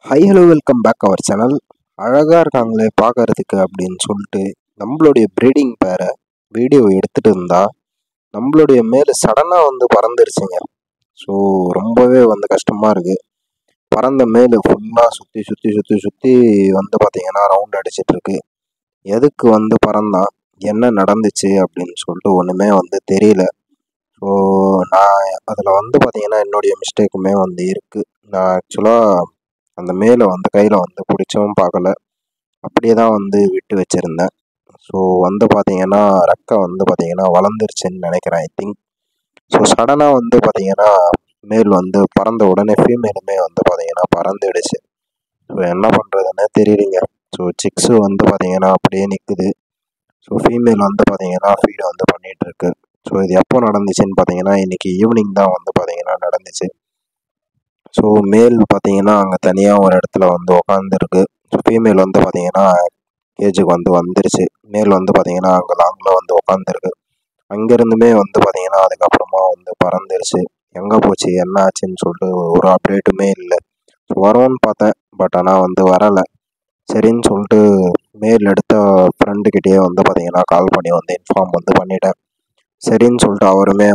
Hello welcome back our channel. அழகாக இருக்காங்களே பார்க்கறதுக்கு அப்படின்னு சொல்லிட்டு நம்மளுடைய ப்ரீடிங் பேரை வீடியோ எடுத்துகிட்டு இருந்தால் நம்மளுடைய மேலே சடனாக பறந்துருச்சுங்க. ஸோ ரொம்பவே கஷ்டமாக இருக்குது. பறந்த மேலே ஃபுல்லாக சுற்றி சுற்றி சுற்றி சுற்றி பார்த்திங்கன்னா ரவுண்ட் அடிச்சிட்ருக்கு. எதுக்கு பறந்தான், என்ன நடந்துச்சு அப்படின்னு சொல்லிட்டு ஒன்றுமே தெரியல. ஸோ நான் அதில் பார்த்திங்கன்னா என்னுடைய மிஸ்டேக்குமே இருக்குது. நான் ஆக்சுவலாக அந்த மேலே கையில் பிடிச்சவும் பார்க்கல, அப்படியே தான் விட்டு வச்சுருந்தேன். ஸோ பார்த்திங்கன்னா ரெக்கை பார்த்திங்கன்னா வளர்ந்துருச்சுன்னு நினைக்கிறேன், ஐ திங்க். ஸோ சடனாக பார்த்திங்கன்னா மேல் பறந்த உடனே ஃபீமேலுமே பார்த்திங்கன்னா பறந்துடுச்சு. ஸோ என்ன பண்ணுறதுன்னே தெரியலைங்க. ஸோ சிக்ஸு பார்த்திங்கன்னா அப்படியே நிற்குது. ஸோ ஃபீமேல் பார்த்திங்கன்னா ஃபீடு பண்ணிகிட்ருக்கு. ஸோ இது எப்போ நடந்துச்சுன்னு பார்த்திங்கன்னா இன்றைக்கி ஈவினிங் தான் பார்த்திங்கன்னா நடந்துச்சு. ஸோ மேல் பார்த்திங்கன்னா அங்கே தனியாக ஒரு இடத்துல உட்காந்துருக்கு. ஸோ ஃபீமேல் பார்த்திங்கன்னா கேஜுக்கு வந்துருச்சு. மேல் பார்த்திங்கன்னா அங்கே லாங்கில் உட்காந்துருக்கு. அங்கேருந்துமே பார்த்திங்கன்னா அதுக்கப்புறமா பறந்துருச்சு. எங்கே போச்சு, என்ன ஆச்சுன்னு சொல்லிட்டு ஒரு அப்டேட்டுமே இல்லை. ஸோ வரும்னு பார்த்தேன், பட் ஆனால் வரலை. சரின்னு சொல்லிட்டு மேல் எடுத்த ஃப்ரெண்டுக்கிட்டேயே பார்த்திங்கன்னா கால் பண்ணி இன்ஃபார்ம் பண்ணிட்டேன். சரின்னு சொல்லிட்டு அவருமே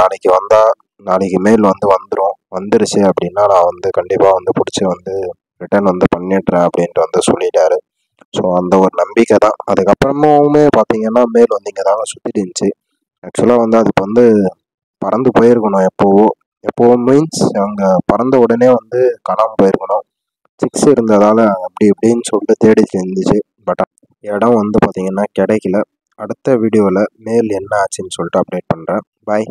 நாளைக்கு வந்தால் நாளைக்கு மேல் வந்துருச்சு அப்படின்னா நான் கண்டிப்பாக பிடிச்சி ரிட்டர்ன் பண்ணிடுறேன் அப்படின்ட்டு சொல்லிட்டாரு. ஸோ அந்த ஒரு நம்பிக்கை தான். அதுக்கப்புறமுமே பார்த்திங்கன்னா மேல் இங்கே தாங்க சுற்றிட்டு இருந்துச்சு. ஆக்சுவலாக அதுக்கு பறந்து போயிருக்கணும். எப்போவோ மீன்ஸ் அங்கே பறந்த உடனே காணாமல் போயிருக்கணும். சிக்ஸ் இருந்ததால் அப்படி இப்படின்னு சொல்லிட்டு தேடிச்சு இருந்துச்சு. பட் இடம் பார்த்திங்கன்னா கிடைக்கல. அடுத்த வீடியோவில் மேல் என்ன ஆச்சுன்னு சொல்லிட்டு அப்டேட் பண்ணுறேன். பாய்.